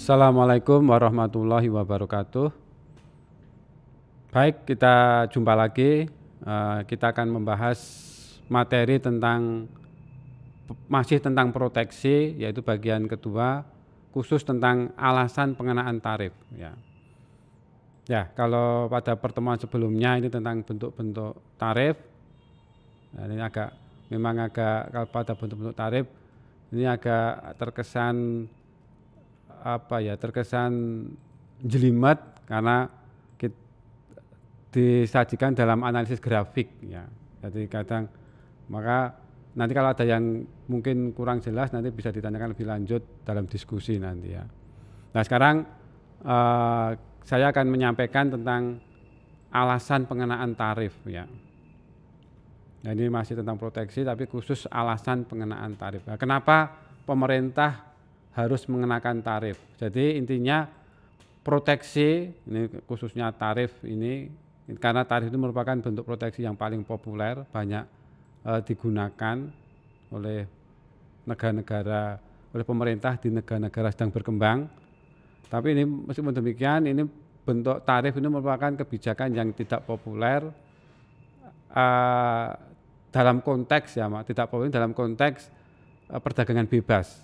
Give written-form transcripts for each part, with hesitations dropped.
Assalamualaikum warahmatullahi wabarakatuh. Baik, kita jumpa lagi. Kita akan membahas materi masih tentang proteksi, yaitu bagian kedua, khusus tentang alasan pengenaan tarif. Ya, kalau pada pertemuan sebelumnya ini tentang bentuk-bentuk tarif. Nah, ini memang agak kalau pada bentuk-bentuk tarif ini agak terkesan jelimet karena disajikan dalam analisis grafik ya. Jadi maka nanti kalau ada yang mungkin kurang jelas nanti bisa ditanyakan lebih lanjut dalam diskusi nanti ya. Nah, sekarang saya akan menyampaikan tentang alasan pengenaan tarif ya. Nah, ini masih tentang proteksi tapi khusus alasan pengenaan tarif. Nah, kenapa pemerintah harus mengenakan tarif? Jadi intinya proteksi ini khususnya tarif ini, karena tarif itu merupakan bentuk proteksi yang paling populer, banyak digunakan oleh negara-negara, oleh pemerintah di negara-negara sedang berkembang. Tapi ini meskipun demikian, ini bentuk tarif ini merupakan kebijakan yang tidak populer dalam konteks tidak populer dalam konteks perdagangan bebas.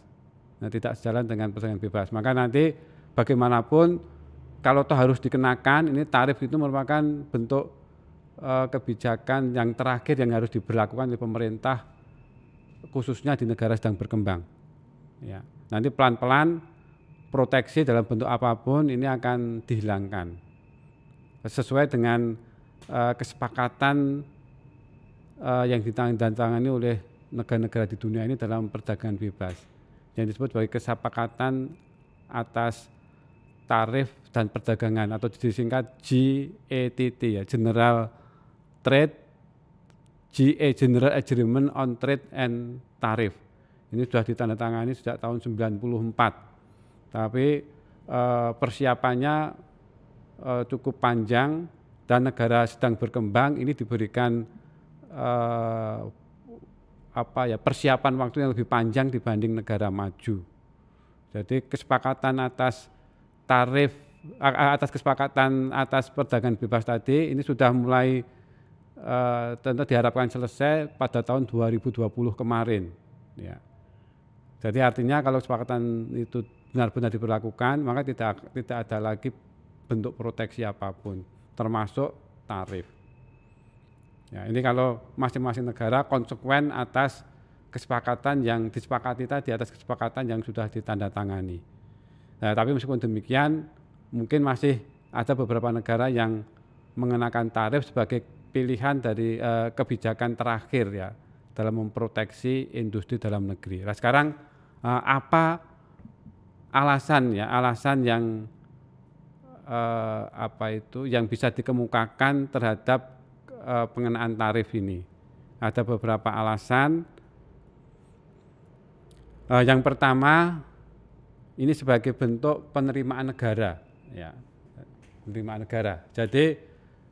Nah, tidak sejalan dengan perdagangan bebas. Maka nanti bagaimanapun kalau toh harus dikenakan, ini tarif itu merupakan bentuk kebijakan yang terakhir yang harus diberlakukan oleh pemerintah khususnya di negara sedang berkembang. Ya. Nanti pelan-pelan proteksi dalam bentuk apapun ini akan dihilangkan sesuai dengan kesepakatan yang ditandatangani oleh negara-negara di dunia ini dalam perdagangan bebas, yang disebut sebagai kesepakatan atas tarif dan perdagangan atau disingkat GATT ya, General Agreement on Trade and Tariff. Ini sudah ditandatangani sejak tahun 94. Tapi persiapannya cukup panjang dan negara sedang berkembang ini diberikan persiapan waktu yang lebih panjang dibanding negara maju. Jadi kesepakatan atas kesepakatan atas perdagangan bebas tadi ini sudah mulai tentu diharapkan selesai pada tahun 2020 kemarin. Ya. Jadi artinya kalau kesepakatan itu benar-benar diberlakukan, maka tidak ada lagi bentuk proteksi apapun, termasuk tarif. Ya, ini kalau masing-masing negara konsekuen atas kesepakatan yang disepakati tadi, atas kesepakatan yang sudah ditandatangani. Nah, tapi meskipun demikian, mungkin masih ada beberapa negara yang mengenakan tarif sebagai pilihan dari kebijakan terakhir ya dalam memproteksi industri dalam negeri. Nah, sekarang apa alasan yang yang bisa dikemukakan terhadap pengenaan tarif ini? Ada beberapa alasan. Yang pertama, ini sebagai bentuk penerimaan negara, ya, penerimaan negara. Jadi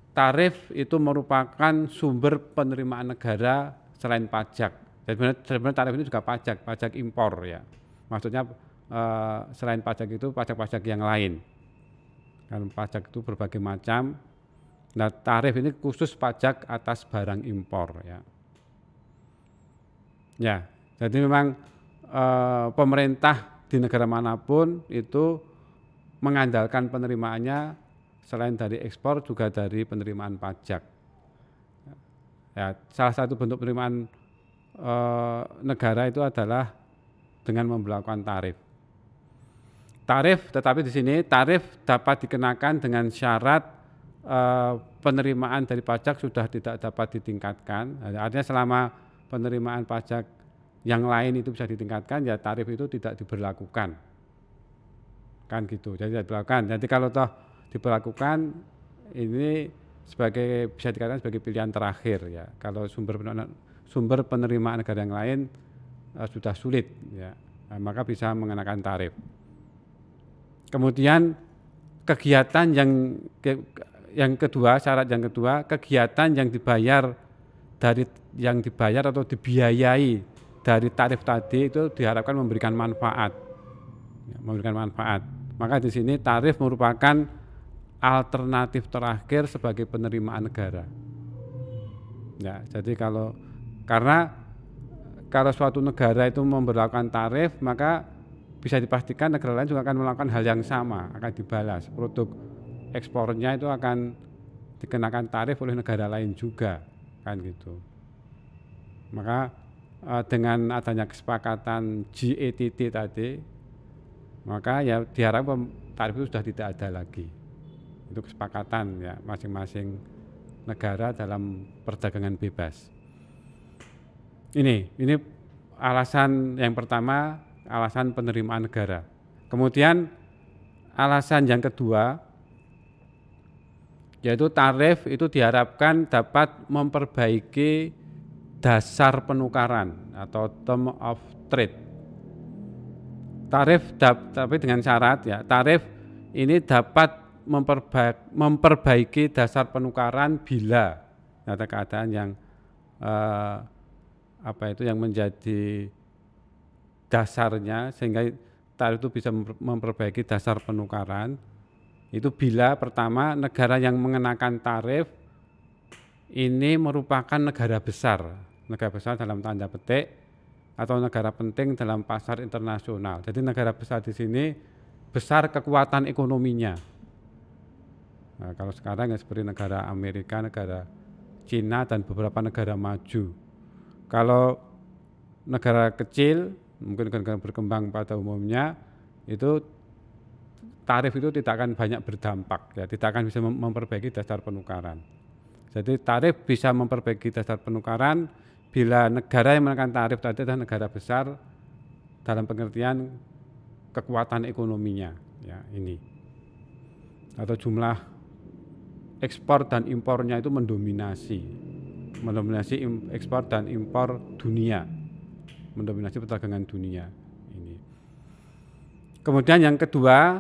tarif itu merupakan sumber penerimaan negara selain pajak. Jadi sebenarnya tarif ini juga pajak impor ya. Maksudnya selain pajak itu pajak-pajak yang lain. Kan pajak itu berbagai macam. Nah, tarif ini khusus pajak atas barang impor ya. Ya, jadi memang pemerintah di negara manapun itu mengandalkan penerimaannya selain dari ekspor juga dari penerimaan pajak. Ya, salah satu bentuk penerimaan negara itu adalah dengan memberlakukan tarif. Tetapi di sini tarif dapat dikenakan dengan syarat penerimaan dari pajak sudah tidak dapat ditingkatkan. Artinya selama penerimaan pajak yang lain itu bisa ditingkatkan, ya tarif itu tidak diberlakukan. Kan gitu. Jadi tidak diberlakukan. Jadi kalau toh diberlakukan, ini bisa dikatakan sebagai pilihan terakhir ya. Kalau sumber penerimaan negara yang lain sudah sulit ya, maka bisa mengenakan tarif. Kemudian kegiatan syarat yang kedua, kegiatan yang dibayar atau dibiayai dari tarif tadi itu diharapkan memberikan manfaat. Ya, memberikan manfaat. Maka di sini tarif merupakan alternatif terakhir sebagai penerimaan negara. Ya, jadi karena kalau suatu negara itu memberlakukan tarif, maka bisa dipastikan negara lain juga akan melakukan hal yang sama, akan dibalas. Produk ekspornya itu akan dikenakan tarif oleh negara lain juga, kan gitu. Maka dengan adanya kesepakatan GATT tadi, maka ya diharapkan tarif itu sudah tidak ada lagi. Itu kesepakatan ya masing-masing negara dalam perdagangan bebas. Ini alasan yang pertama, alasan penerimaan negara. Kemudian alasan yang kedua, yaitu tarif itu diharapkan dapat memperbaiki dasar penukaran atau term of trade. Tarif tapi dengan syarat ya, tarif ini dapat memperbaiki dasar penukaran bila ada keadaan yang yang menjadi dasarnya sehingga tarif itu bisa memperbaiki dasar penukaran. Itu bila pertama negara yang mengenakan tarif ini merupakan negara besar dalam tanda petik atau negara penting dalam pasar internasional. Jadi negara besar di sini besar kekuatan ekonominya. Nah, kalau sekarang ya seperti negara Amerika, negara Cina dan beberapa negara maju. Kalau negara kecil, mungkin negara berkembang pada umumnya, itu tarif itu tidak akan banyak berdampak, ya, tidak akan bisa memperbaiki dasar penukaran. Jadi tarif bisa memperbaiki dasar penukaran bila negara yang menekan tarif tadi adalah negara besar dalam pengertian kekuatan ekonominya, ya ini. Atau jumlah ekspor dan impornya itu mendominasi ekspor dan impor dunia, mendominasi perdagangan dunia ini. Kemudian yang kedua,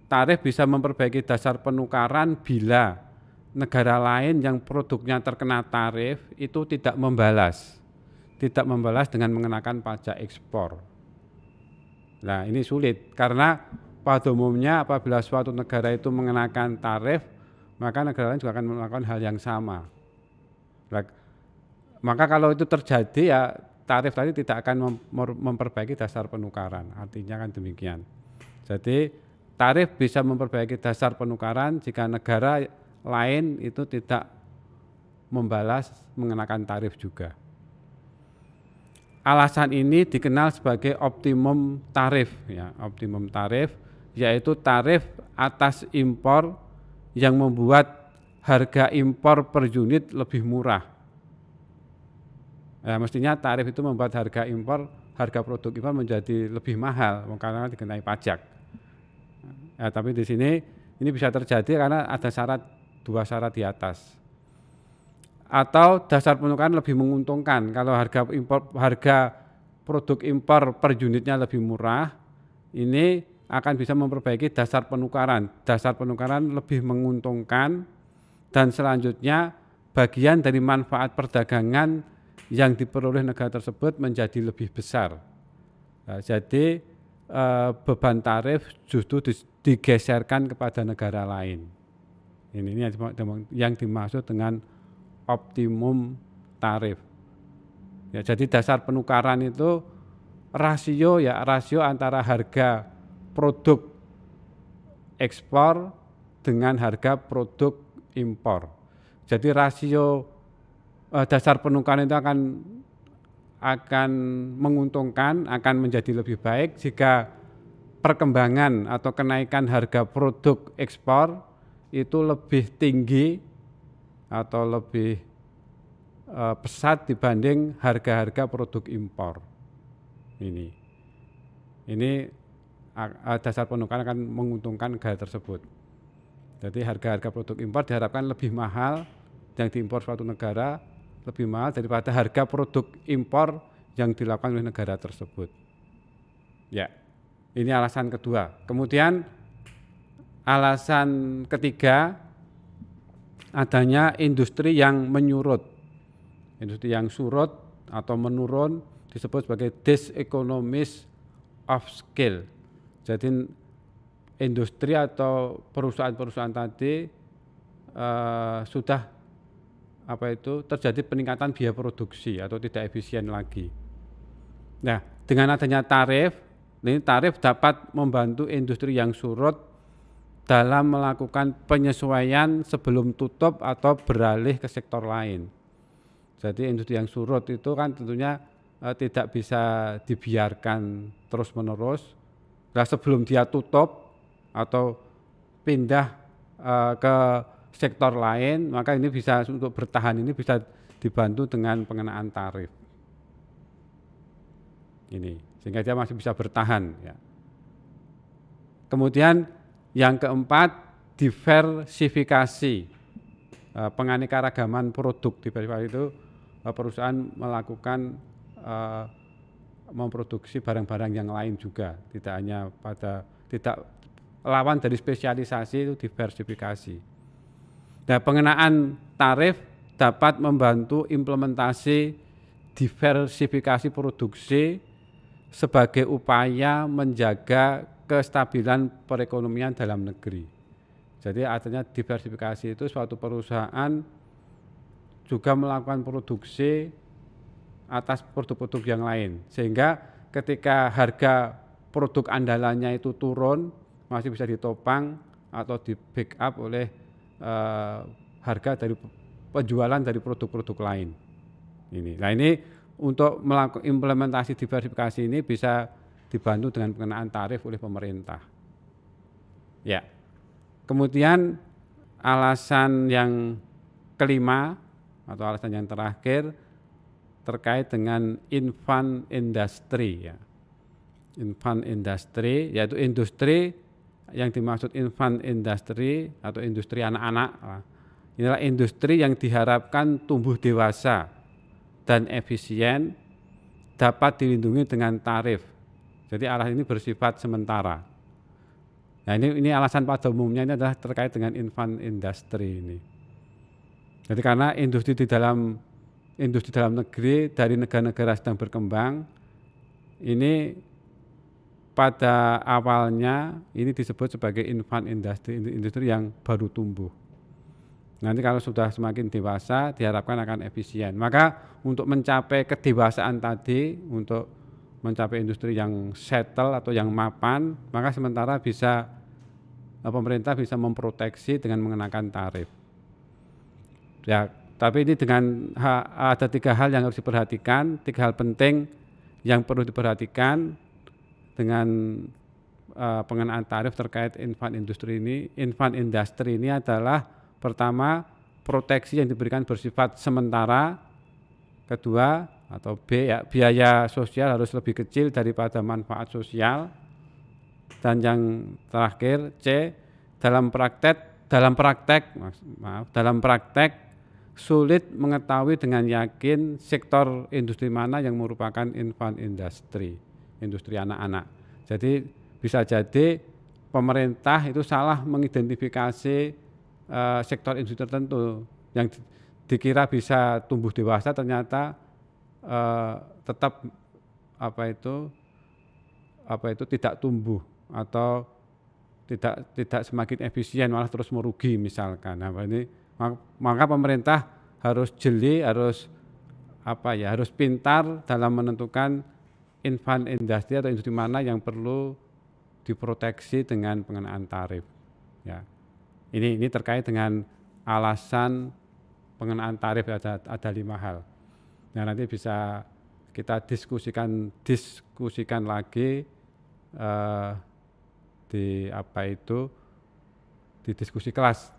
tarif bisa memperbaiki dasar penukaran bila negara lain yang produknya terkena tarif itu tidak membalas dengan mengenakan pajak ekspor. Nah ini sulit karena pada umumnya apabila suatu negara itu mengenakan tarif, maka negara lain juga akan melakukan hal yang sama. Nah, maka kalau itu terjadi ya tarif tadi tidak akan memperbaiki dasar penukaran, artinya kan demikian. Jadi tarif bisa memperbaiki dasar penukaran jika negara lain itu tidak membalas mengenakan tarif juga. Alasan ini dikenal sebagai optimum tarif, ya, optimum tarif yaitu tarif atas impor yang membuat harga impor per unit lebih murah. Ya, mestinya tarif itu membuat harga produk impor menjadi lebih mahal karena dikenai pajak. Ya, tapi di sini ini bisa terjadi karena ada dua syarat di atas. Atau dasar penukaran lebih menguntungkan kalau harga produk impor per unitnya lebih murah, ini akan bisa memperbaiki dasar penukaran. Dasar penukaran lebih menguntungkan dan selanjutnya bagian dari manfaat perdagangan yang diperoleh negara tersebut menjadi lebih besar. Nah, jadi beban tarif justru digeserkan kepada negara lain. Ini yang dimaksud dengan optimum tarif. Ya, jadi dasar penukaran itu rasio antara harga produk ekspor dengan harga produk impor. Jadi rasio dasar penukaran itu akan menguntungkan, akan menjadi lebih baik jika perkembangan atau kenaikan harga produk ekspor itu lebih tinggi atau lebih pesat dibanding harga-harga produk impor. Ini dasar penukaran akan menguntungkan negara tersebut. Jadi harga-harga produk impor diharapkan lebih mahal yang diimpor suatu negara, lebih mahal daripada harga produk impor yang dilakukan oleh negara tersebut. Ya, ini alasan kedua. Kemudian alasan ketiga, adanya industri yang menyurut. Industri yang surut atau menurun disebut sebagai diseconomies of scale. Jadi industri atau perusahaan-perusahaan tadi sudah terjadi peningkatan biaya produksi atau tidak efisien lagi. Nah, dengan adanya tarif, ini tarif dapat membantu industri yang surut dalam melakukan penyesuaian sebelum tutup atau beralih ke sektor lain. Jadi industri yang surut itu kan tentunya tidak bisa dibiarkan terus-menerus. Nah, sebelum dia tutup atau pindah ke sektor lain, maka ini bisa untuk bertahan ini bisa dibantu dengan pengenaan tarif. Ini sehingga dia masih bisa bertahan ya. Kemudian yang keempat, diversifikasi, penganekaragaman produk. Diversifikasi itu perusahaan melakukan memproduksi barang-barang yang lain juga, tidak hanya tidak lawan dari spesialisasi, itu diversifikasi. Nah, pengenaan tarif dapat membantu implementasi diversifikasi produksi sebagai upaya menjaga kestabilan perekonomian dalam negeri. Jadi artinya diversifikasi itu suatu perusahaan juga melakukan produksi atas produk-produk yang lain, sehingga ketika harga produk andalannya itu turun masih bisa ditopang atau di backup oleh harga dari penjualan dari produk-produk lain. Nah ini untuk melakukan implementasi diversifikasi ini bisa dibantu dengan pengenaan tarif oleh pemerintah. Ya. Kemudian alasan yang kelima atau alasan yang terakhir terkait dengan infant industry ya. Infant industry yaitu industri yang dimaksud infant industry atau industri anak-anak. Inilah industri yang diharapkan tumbuh dewasa dan efisien, dapat dilindungi dengan tarif. Jadi alasan ini bersifat sementara. Nah ini alasan pada umumnya ini adalah terkait dengan infant industry ini. Jadi karena industri dalam negeri dari negara-negara sedang berkembang, ini pada awalnya ini disebut sebagai infant industry, industri yang baru tumbuh. Nanti kalau sudah semakin dewasa diharapkan akan efisien. Maka untuk mencapai kedewasaan tadi, untuk mencapai industri yang settle atau yang mapan, maka sementara pemerintah bisa memproteksi dengan mengenakan tarif. Ya, tapi ini dengan ada 3 hal yang harus diperhatikan, 3 hal penting yang perlu diperhatikan dengan pengenaan tarif terkait infant industry ini. Infant industry ini adalah pertama, proteksi yang diberikan bersifat sementara. Kedua atau B ya, biaya sosial harus lebih kecil daripada manfaat sosial. Dan yang terakhir C, dalam praktek sulit mengetahui dengan yakin sektor industri mana yang merupakan infant industry, industri anak-anak. Jadi bisa jadi pemerintah itu salah mengidentifikasi sektor industri tertentu yang dikira bisa tumbuh dewasa, ternyata tetap tidak tumbuh atau tidak semakin efisien, malah terus merugi misalkan. Nah, maka pemerintah harus jeli, harus pintar dalam menentukan infant industri atau industri mana yang perlu diproteksi dengan pengenaan tarif. Ya. Ini terkait dengan alasan pengenaan tarif ada 5 hal. Nah, nanti bisa kita diskusikan lagi di diskusi kelas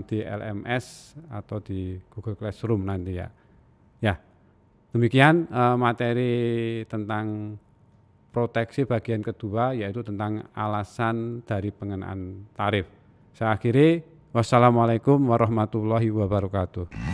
di LMS atau di Google Classroom nanti ya. Ya, demikian materi tentang proteksi bagian kedua, yaitu tentang alasan dari pengenaan tarif. Saya akhiri, wassalamualaikum warahmatullahi wabarakatuh.